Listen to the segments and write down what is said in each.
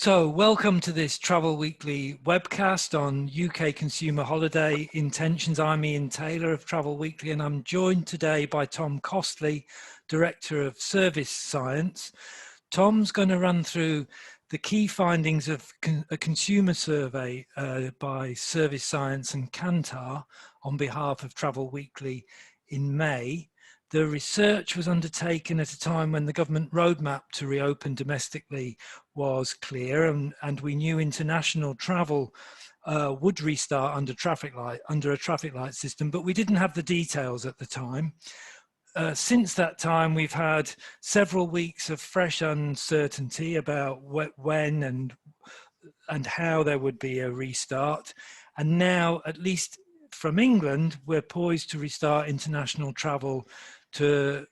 So, welcome to this Travel Weekly webcast on UK consumer holiday intentions. I'm Ian Taylor of Travel Weekly, and I'm joined today by Tom Costley, Director of Service Science. Tom's going to run through the key findings of a consumer survey by Service Science and Kantar on behalf of Travel Weekly in May. The research was undertaken at a time when the government roadmap to reopen domestically was clear, and we knew international travel would restart under a traffic light system, but we didn't have the details at the time. Since that time, we've had several weeks of fresh uncertainty about when and how there would be a restart, and now, at least from England, we're poised to restart international travel to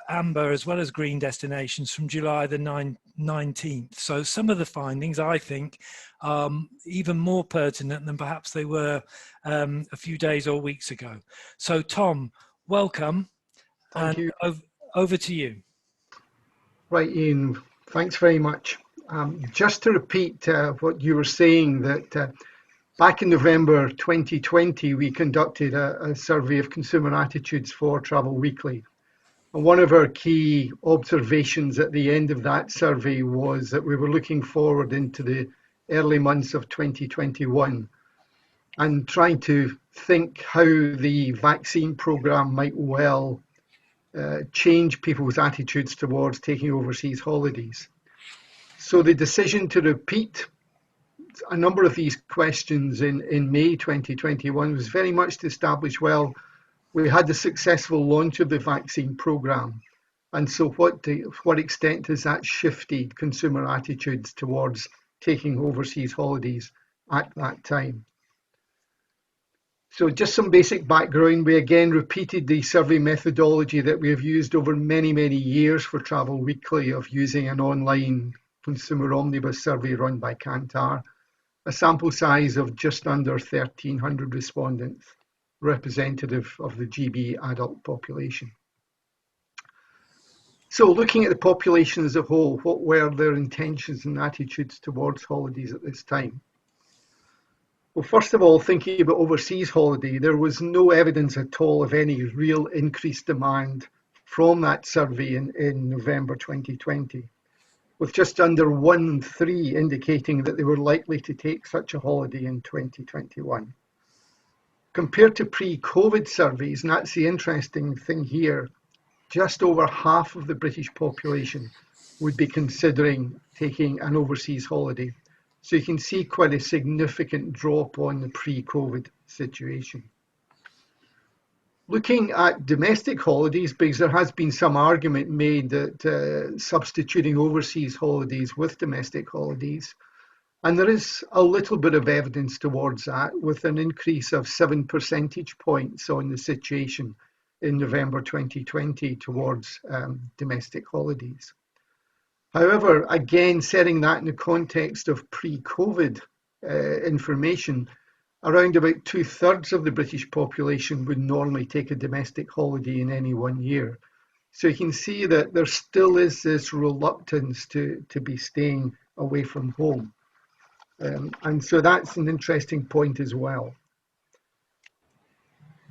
amber as well as green destinations from July the 19th. So some of the findings, I think, even more pertinent than perhaps they were a few days or weeks ago. So Tom, welcome. Thank you. Over to you. Right, Ian, thanks very much. Just to repeat what you were saying, that back in November 2020, we conducted a survey of consumer attitudes for Travel Weekly. And one of our key observations at the end of that survey was that we were looking forward into the early months of 2021 and trying to think how the vaccine program might well change people's attitudes towards taking overseas holidays. So the decision to repeat a number of these questions in May 2021 was very much to establish, well, we had the successful launch of the vaccine program. And so what extent has that shifted consumer attitudes towards taking overseas holidays at that time? So just some basic background. We again repeated the survey methodology that we have used over many, many years for Travel Weekly, of using an online consumer omnibus survey run by Kantar, a sample size of just under 1,300 respondents, representative of the GB adult population. So looking at the population as a whole, what were their intentions and attitudes towards holidays at this time? Well, first of all, thinking about overseas holiday, there was no evidence at all of any real increased demand from that survey in November 2020, with just under 1 in 3 indicating that they were likely to take such a holiday in 2021. Compared to pre-COVID surveys, and that's the interesting thing here, just over half of the British population would be considering taking an overseas holiday. So you can see quite a significant drop on the pre-COVID situation. Looking at domestic holidays, because there has been some argument made that substituting overseas holidays with domestic holidays, and there is a little bit of evidence towards that, with an increase of 7 percentage points on the situation in November 2020 towards domestic holidays. However, again, setting that in the context of pre-COVID information, around about 2/3 of the British population would normally take a domestic holiday in any one year. So you can see that there still is this reluctance to be staying away from home. And so that's an interesting point as well.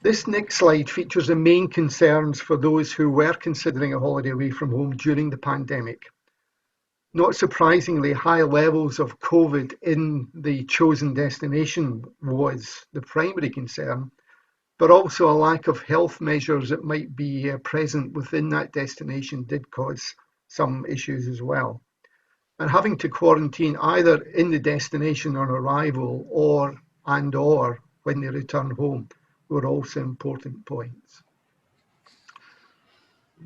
This next slide features the main concerns for those who were considering a holiday away from home during the pandemic. Not surprisingly, high levels of COVID in the chosen destination was the primary concern, but also a lack of health measures that might be present within that destination did cause some issues as well. And having to quarantine either in the destination on arrival or when they return home were also important points.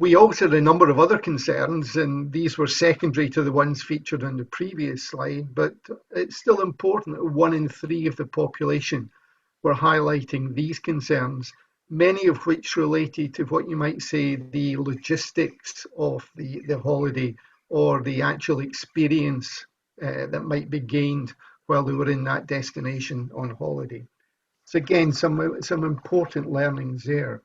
We also had a number of other concerns, and these were secondary to the ones featured on the previous slide, but it's still important that 1 in 3 of the population were highlighting these concerns, many of which related to what you might say the logistics of the holiday, or the actual experience that might be gained while they were in that destination on holiday. So again, some important learnings there.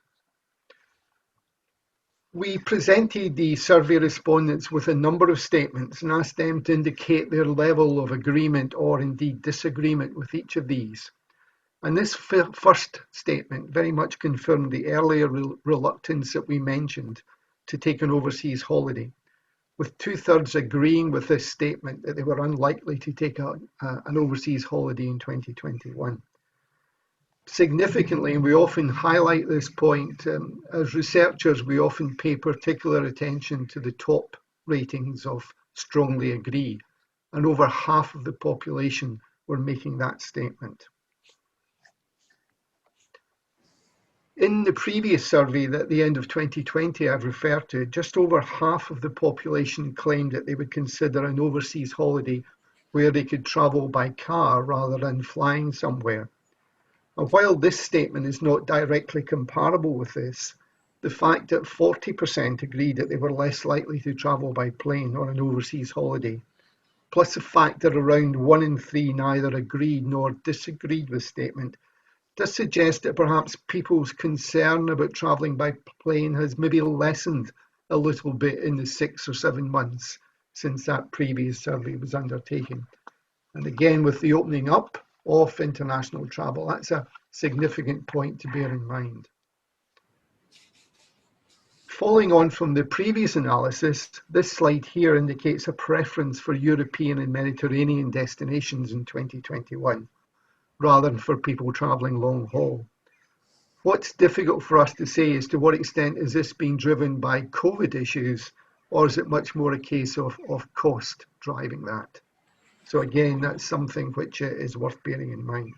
We presented the survey respondents with a number of statements and asked them to indicate their level of agreement or indeed disagreement with each of these. And this first statement very much confirmed the earlier reluctance that we mentioned to take an overseas holiday, with 2/3 agreeing with this statement that they were unlikely to take an overseas holiday in 2021. Significantly, and we often highlight this point, as researchers, we often pay particular attention to the top ratings of strongly agree, and over half of the population were making that statement. In the previous survey at the end of 2020 I've referred to, just over half of the population claimed that they would consider an overseas holiday where they could travel by car rather than flying somewhere. And while this statement is not directly comparable with this, the fact that 40% agreed that they were less likely to travel by plane on an overseas holiday, plus the fact that around 1 in 3 neither agreed nor disagreed with the statement, does suggest that perhaps people's concern about travelling by plane has maybe lessened a little bit in the 6 or 7 months since that previous survey was undertaken. And again, with the opening up of international travel, that's a significant point to bear in mind. Following on from the previous analysis, this slide here indicates a preference for European and Mediterranean destinations in 2021, rather than for people travelling long haul. What's difficult for us to say is to what extent is this being driven by COVID issues, or is it much more a case of cost driving that? So again, that's something which is worth bearing in mind.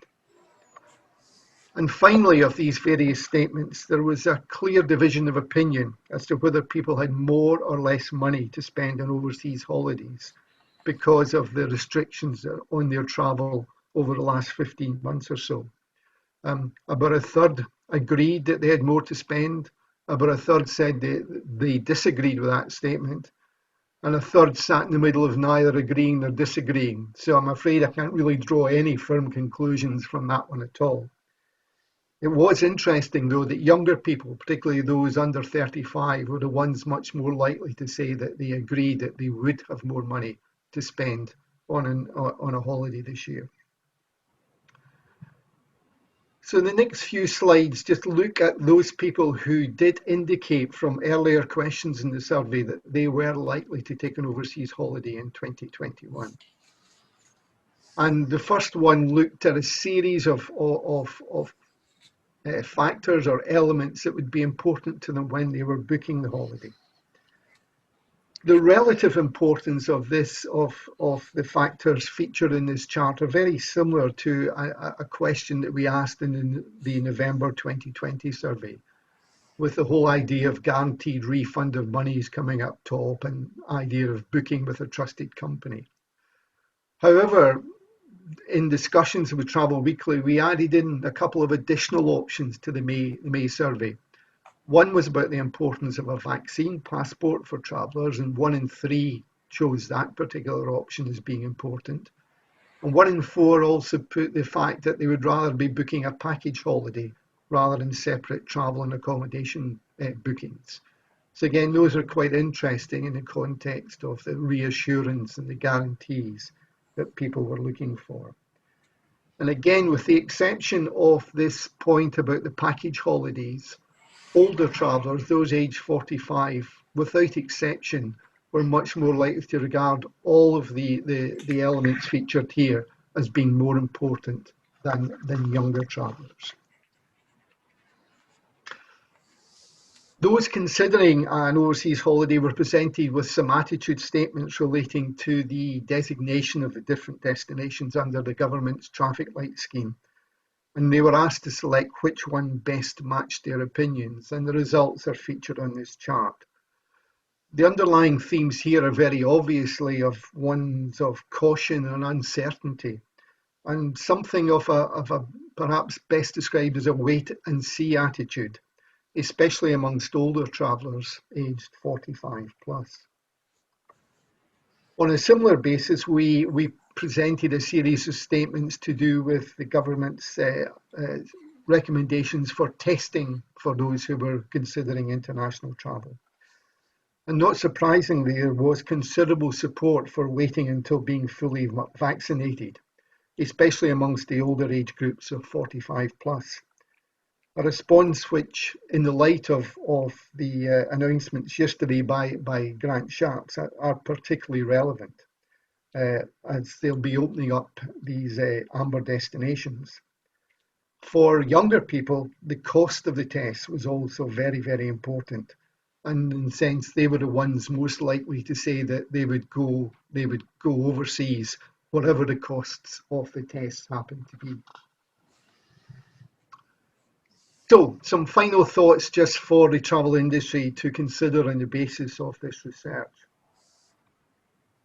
And finally, of these various statements, there was a clear division of opinion as to whether people had more or less money to spend on overseas holidays because of the restrictions on their travel over the last 15 months or so. About a third agreed that they had more to spend. About a third said they disagreed with that statement. And a third sat in the middle of neither agreeing nor disagreeing. So I'm afraid I can't really draw any firm conclusions from that one at all. It was interesting, though, that younger people, particularly those under 35, were the ones much more likely to say that they agreed that they would have more money to spend on a holiday this year. So the next few slides just look at those people who did indicate from earlier questions in the survey that they were likely to take an overseas holiday in 2021. And the first one looked at a series of factors or elements that would be important to them when they were booking the holiday. The relative importance of the factors featured in this chart are very similar to a question that we asked in the November 2020 survey, with the whole idea of guaranteed refund of monies coming up top and idea of booking with a trusted company. However, in discussions with Travel Weekly, we added in a couple of additional options to the May survey. One was about the importance of a vaccine passport for travellers, and 1 in 3 chose that particular option as being important. And 1 in 4 also put the fact that they would rather be booking a package holiday rather than separate travel and accommodation bookings. So again, those are quite interesting in the context of the reassurance and the guarantees that people were looking for. And again, with the exception of this point about the package holidays, older travellers, those aged 45, without exception, were much more likely to regard all of the elements featured here as being more important than younger travellers. Those considering an overseas holiday were presented with some attitude statements relating to the designation of the different destinations under the government's traffic light scheme. And they were asked to select which one best matched their opinions, and the results are featured on this chart. The underlying themes here are very obviously of ones of caution and uncertainty, and something of a perhaps best described as a wait and see attitude, especially amongst older travellers aged 45 plus. On a similar basis, we presented a series of statements to do with the government's recommendations for testing for those who were considering international travel. And not surprisingly, there was considerable support for waiting until being fully vaccinated, especially amongst the older age groups of 45 plus. A response which, in the light of the announcements yesterday by Grant Shapps, are particularly relevant, as they'll be opening up these amber destinations. For younger people, the cost of the test was also very, very important. And in a sense, they were the ones most likely to say that they would go overseas, whatever the costs of the tests happen to be. So, some final thoughts just for the travel industry to consider on the basis of this research.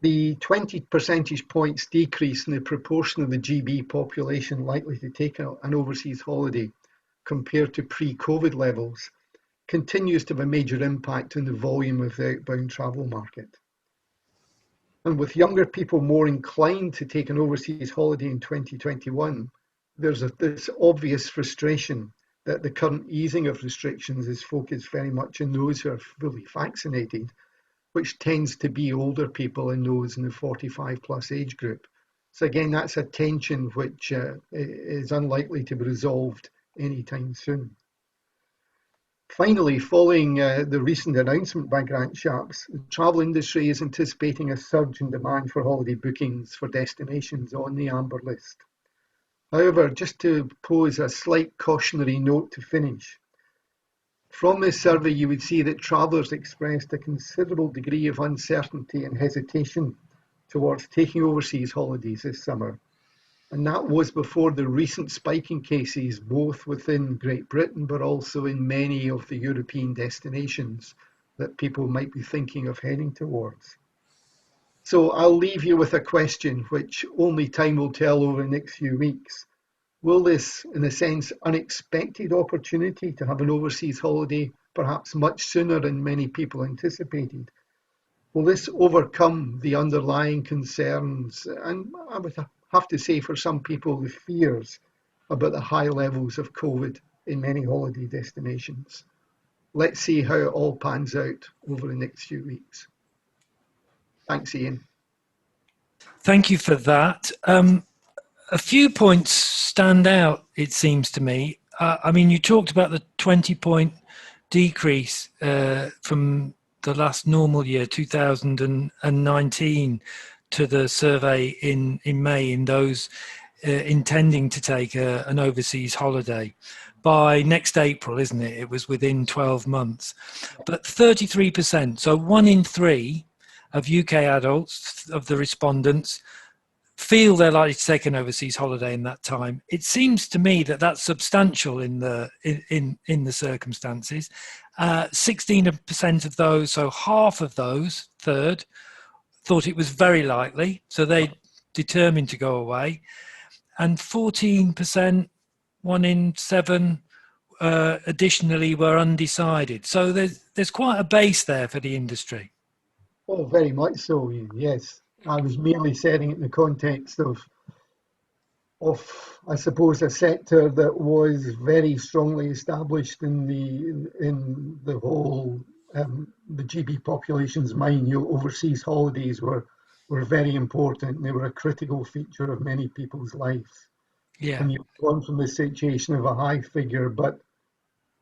The 20 percentage points decrease in the proportion of the GB population likely to take an overseas holiday compared to pre-COVID levels continues to have a major impact on the volume of the outbound travel market. And with younger people more inclined to take an overseas holiday in 2021, there's this obvious frustration that the current easing of restrictions is focused very much on those who are fully vaccinated, which tends to be older people and those in the 45 plus age group. So again, that's a tension which is unlikely to be resolved anytime soon. Finally, following the recent announcement by Grant Shapps, the travel industry is anticipating a surge in demand for holiday bookings for destinations on the amber list. However, just to pose a slight cautionary note to finish, from this survey you would see that travellers expressed a considerable degree of uncertainty and hesitation towards taking overseas holidays this summer. And that was before the recent spike in cases, both within Great Britain, but also in many of the European destinations that people might be thinking of heading towards. So I'll leave you with a question which only time will tell over the next few weeks. Will this, in a sense, unexpected opportunity to have an overseas holiday, perhaps much sooner than many people anticipated, will this overcome the underlying concerns, and I would have to say for some people, the fears about the high levels of COVID in many holiday destinations? Let's see how it all pans out over the next few weeks. Thanks, Ian. Thank you for that. A few points stand out, it seems to me. I mean, you talked about the 20-point decrease from the last normal year, 2019, to the survey in May in those intending to take an overseas holiday. By next April, isn't it? It was within 12 months. But 33%, so 1 in 3 of UK adults, of the respondents, feel they're likely to take an overseas holiday in that time. It seems to me that that's substantial in the circumstances. 16% of those, so half of those, third, thought it was very likely, so they determined to go away. And 14%, 1 in 7, additionally were undecided. So there's quite a base there for the industry. Oh, very much so, Ian. Yes. I was merely setting it in the context of I suppose a sector that was very strongly established in the whole the GB population's mind. You know, overseas holidays were very important. They were a critical feature of many people's lives. Yeah. And you've gone from the situation of a high figure, but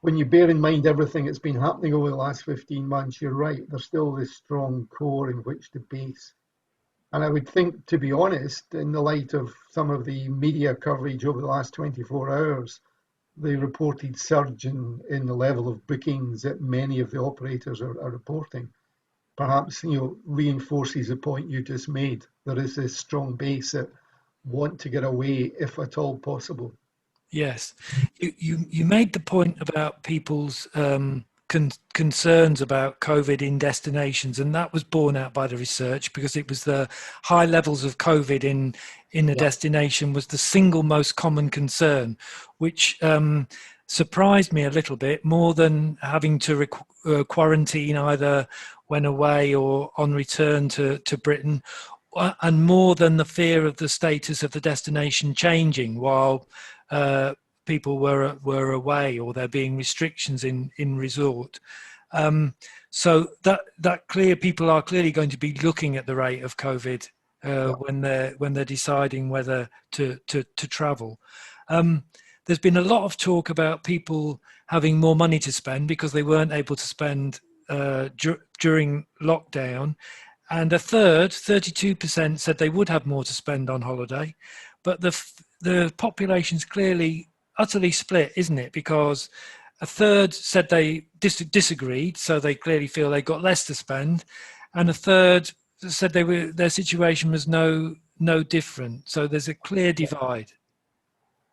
when you bear in mind everything that's been happening over the last 15 months, you're right. There's still this strong core in which to base. And I would think, to be honest, in the light of some of the media coverage over the last 24 hours, the reported surge in the level of bookings that many of the operators are reporting, perhaps reinforces the point you just made. There is this strong base that want to get away if at all possible. Yes, you made the point about people's concerns about COVID in destinations, and that was borne out by the research because it was the high levels of COVID in a destination was the single most common concern, which surprised me a little bit more than having to quarantine either when away or on return to Britain, and more than the fear of the status of the destination changing while people were away, or there being restrictions in resort. So that clear people are clearly going to be looking at the rate of COVID Yeah. when they're deciding whether to travel. There's been a lot of talk about people having more money to spend because they weren't able to spend during lockdown, and a third, 32%, said they would have more to spend on holiday, but the population's clearly utterly split, isn't it? Because a third said they disagreed, so they clearly feel they got less to spend, and a third said their situation was no different. So there's a clear divide.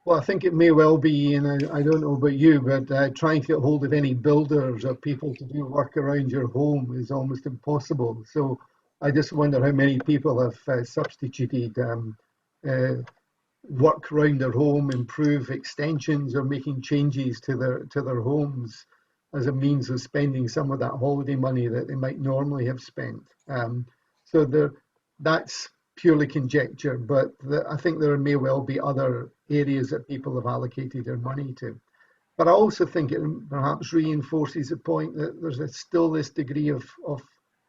Well, I think it may well be, and I don't know about you, but trying to get hold of any builders or people to do work around your home is almost impossible. So I just wonder how many people have substituted uh, work around their home, improve extensions, or making changes to their homes as a means of spending some of that holiday money that they might normally have spent. So that's purely conjecture, but I think there may well be other areas that people have allocated their money to. But I also think it perhaps reinforces the point that still this degree of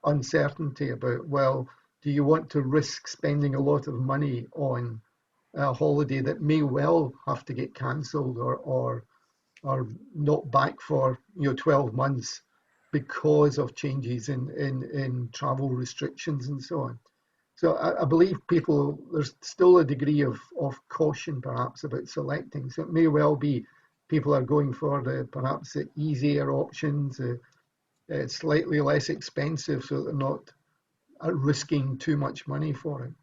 uncertainty about, well, do you want to risk spending a lot of money on a holiday that may well have to get cancelled or not back for 12 months because of changes in travel restrictions and so on. So I believe there's still a degree of caution perhaps about selecting. So it may well be people are going for perhaps the easier options, slightly less expensive, so they're not risking too much money for it.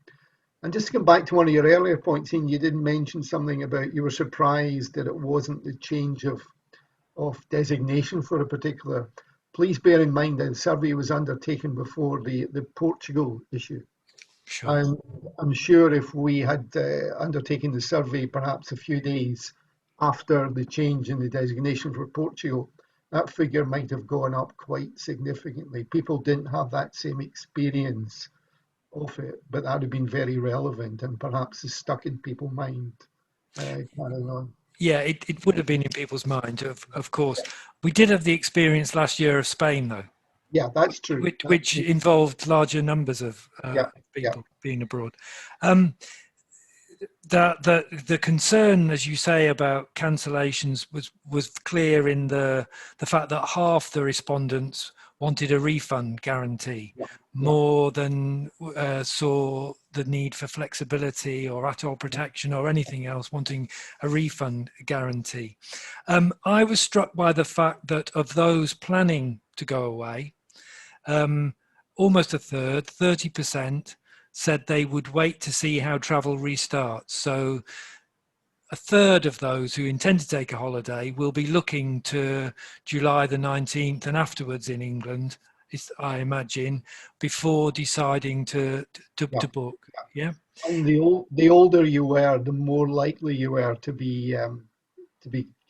And just to come back to one of your earlier points, Ian, you did mention something about you were surprised that it wasn't the change of designation for a particular. Please bear in mind that the survey was undertaken before the Portugal issue. Sure. I'm, I'm sure if we had undertaken the survey perhaps a few days after the change in the designation for Portugal, that figure might have gone up quite significantly. People didn't have that same experience of it, but that would have been very relevant and perhaps is stuck in people's mind carrying on. Yeah, it would have been in people's mind, of course. We did have the experience last year of Spain, though, Yeah, that's true. That's which true. involved larger numbers of Yeah, yeah, people being abroad. Um, the concern, as you say, about cancellations was clear in the fact that half the respondents wanted a refund guarantee yeah, yeah, more than saw the need for flexibility or atoll yeah, protection or anything else, wanting a refund guarantee. I was struck by the fact that of those planning to go away, um, almost a third, 30%, said they would wait to see how travel restarts. So a third of those who intend to take a holiday will be looking to July the 19th and afterwards in England, I imagine, before deciding yeah. to book. Yeah. And the older you were, the more likely you were to be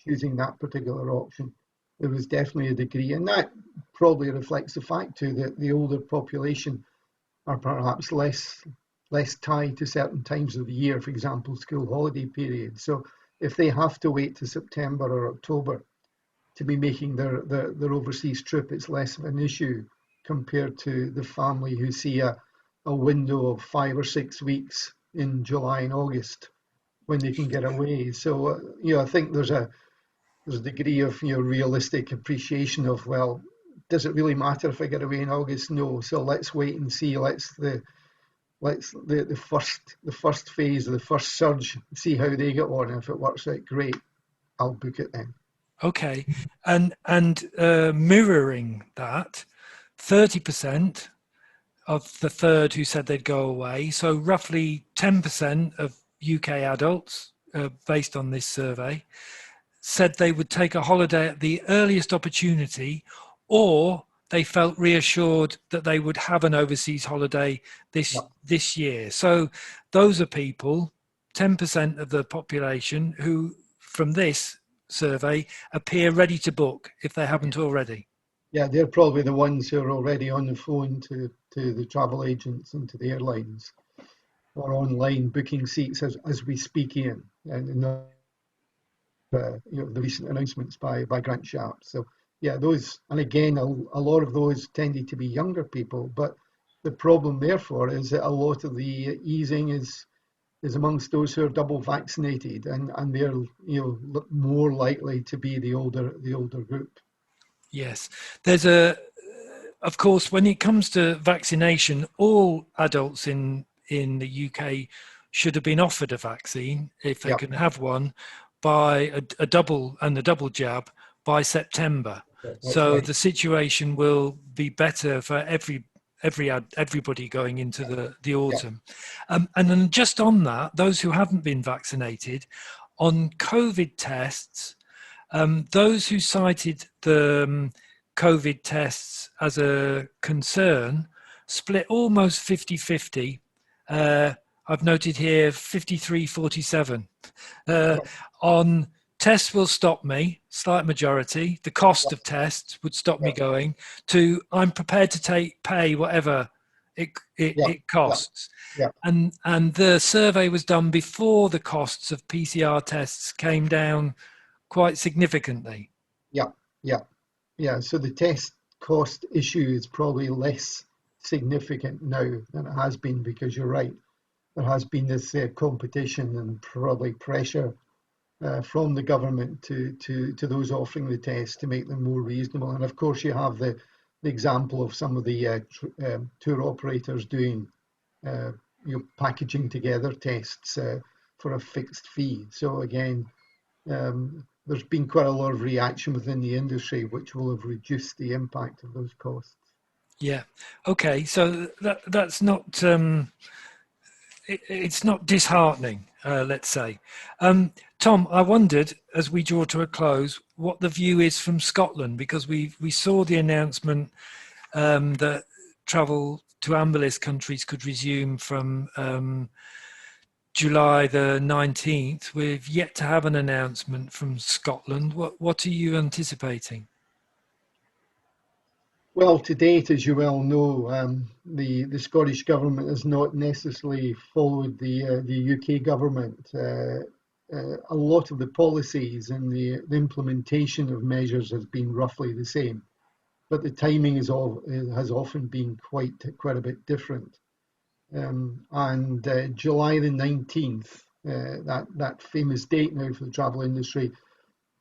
choosing that particular option. There was definitely a degree, and that probably reflects the fact too that the older population are perhaps less tied to certain times of the year, for example, school holiday periods. So if they have to wait to September or October to be making their overseas trip, it's less of an issue compared to the family who see a window of 5 or 6 weeks in July and August when they can get away. So I think there's a degree of realistic appreciation of, well, does it really matter if I get away in August? No. So let's wait and see. The first phase of the first surge, see how they get on. If it works out great, I'll book it then. Okay. And mirroring that, 30% of the third who said they'd go away. So roughly 10% of UK adults, based on this survey, said they would take a holiday at the earliest opportunity, or they felt reassured that they would have an overseas holiday Yeah, this year. So those are people, 10% of the population, who from this survey appear ready to book if they haven't already. yeah, they're probably the ones who are already on the phone to the travel agents and to the airlines or online booking seats as we speak in, and the recent announcements by Grant Sharp. So yeah, those, and again, a lot of those tended to be younger people. But the problem, therefore, is that a lot of the easing is amongst those who are double vaccinated, and they're more likely to be the older group. Yes, of course, when it comes to vaccination, all adults in the UK should have been offered a vaccine if they Yeah, can have one by a double jab by September. that's So right. the situation will be better for everybody going into the Yeah, autumn. And then just on that, those who haven't been vaccinated, on COVID tests, those who cited the COVID tests as a concern split almost 50-50. I've noted here 53-47 yeah, on tests will stop me, slight majority. The yeah, cost of tests would stop me yeah, going, to I'm prepared to pay whatever yeah, it yeah, costs. yeah, And the survey was done before the costs of PCR tests came down quite significantly. yeah, yeah, yeah. So the test cost issue is probably less significant now than it has been, because you're right. There has been this competition and probably pressure from the government to those offering the tests to make them more reasonable. And of course, you have the example of some of the tour operators doing uh, packaging together tests for a fixed fee. So again, there's been quite a lot of reaction within the industry, which will have reduced the impact of those costs. Yeah. Okay. So that's not it's not disheartening, let's say. Tom, I wondered, as we draw to a close, what the view is from Scotland, because we saw the announcement that travel to Amberlist countries could resume from July the 19th. We've yet to have an announcement from Scotland. What are you anticipating? Well, to date, as you well know, the Scottish government has not necessarily followed the UK government. A lot of the policies and the implementation of measures has been roughly the same, but the timing has often been quite a bit different. And July the 19th, that famous date now for the travel industry,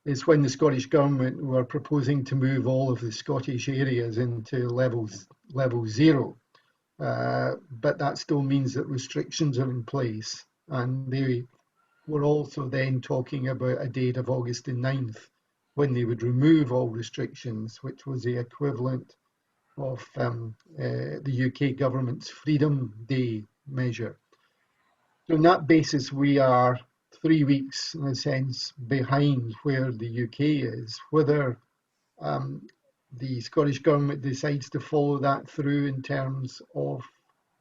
is when the Scottish Government were proposing to move all of the Scottish areas into level zero. But that still means that restrictions are in place. And they were also then talking about a date of August the 9th, when they would remove all restrictions, which was the equivalent of the UK government's Freedom Day measure. So on that basis, we are 3 weeks, in a sense, behind where the UK is. Whether um, the Scottish Government decides to follow that through in terms of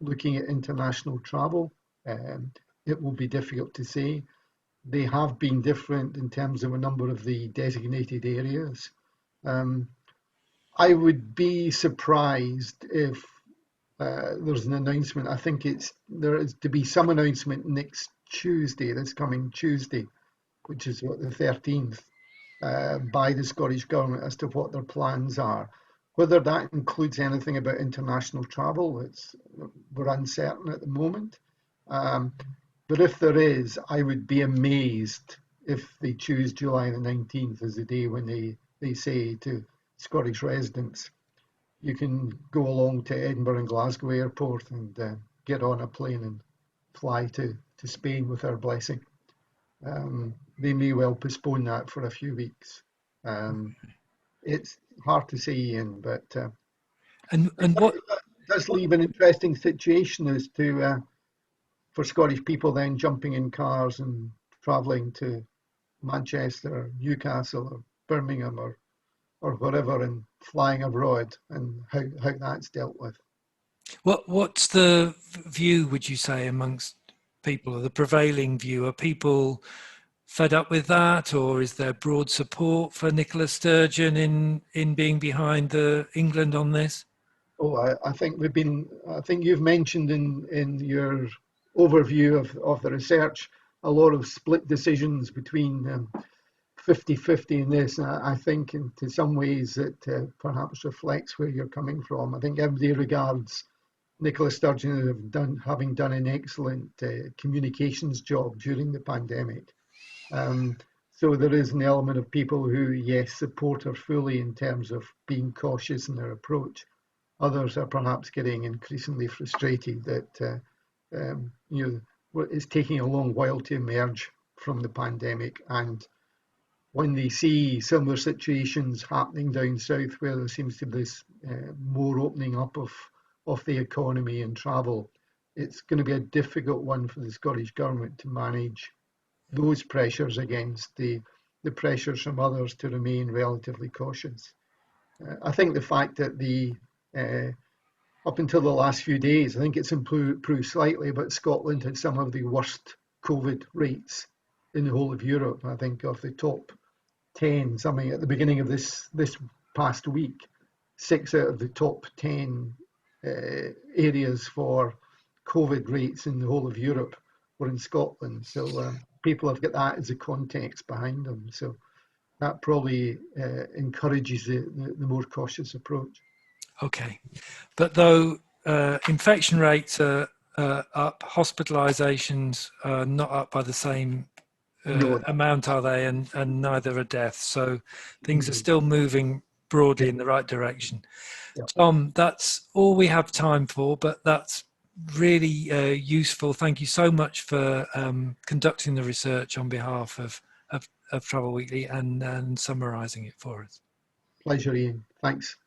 looking at international travel, it will be difficult to say. They have been different in terms of a number of the designated areas. Um, I would be surprised if there's an announcement. I think there is to be some announcement next Tuesday, this coming Tuesday, which is what, the 13th, by the Scottish Government as to what their plans are. Whether that includes anything about international travel, we're uncertain at the moment. Um, but if there is, I would be amazed if they choose July the 19th as the day when they say to Scottish residents, you can go along to Edinburgh and Glasgow airport and get on a plane and fly to Spain with our blessing. They may well postpone that for a few weeks. Um, it's hard to say, Ian, but And what it does leave an interesting situation as to for Scottish people then jumping in cars and travelling to Manchester, or Newcastle, or Birmingham, or wherever, and flying abroad, and how that's dealt with. what's the view, would you say, amongst people, or the prevailing view? Are people fed up with that, or is there broad support for Nicola Sturgeon in being behind the England on this? Oh, I think I think you've mentioned in your overview of the research a lot of split decisions between 50-50 in this. I think in some ways it perhaps reflects where you're coming from. I think everybody regards Nicola Sturgeon having done an excellent communications job during the pandemic. So there is an element of people who, yes, support her fully in terms of being cautious in their approach. Others are perhaps getting increasingly frustrated that it's taking a long while to emerge from the pandemic, and when they see similar situations happening down south where there seems to be this more opening up of the economy and travel, it's going to be a difficult one for the Scottish Government to manage those pressures against the pressures from others to remain relatively cautious. I think the fact that uh, up until the last few days, I think it's improved slightly, but Scotland had some of the worst COVID rates in the whole of Europe. I think of the top 10, something at the beginning of this past week, 6 out of the top 10 areas for COVID rates in the whole of Europe were in Scotland. So people have got that as a context behind them. So that probably encourages the more cautious approach. Okay, but though infection rates are up, hospitalizations are not up by the same No, amount, are they? And neither are deaths. So things are no. still moving broadly Yeah, in the right direction. yeah. Tom, that's all we have time for, but that's really useful. Thank you so much for conducting the research on behalf of Travel Weekly and summarising it for us. Pleasure, Ian. Thanks.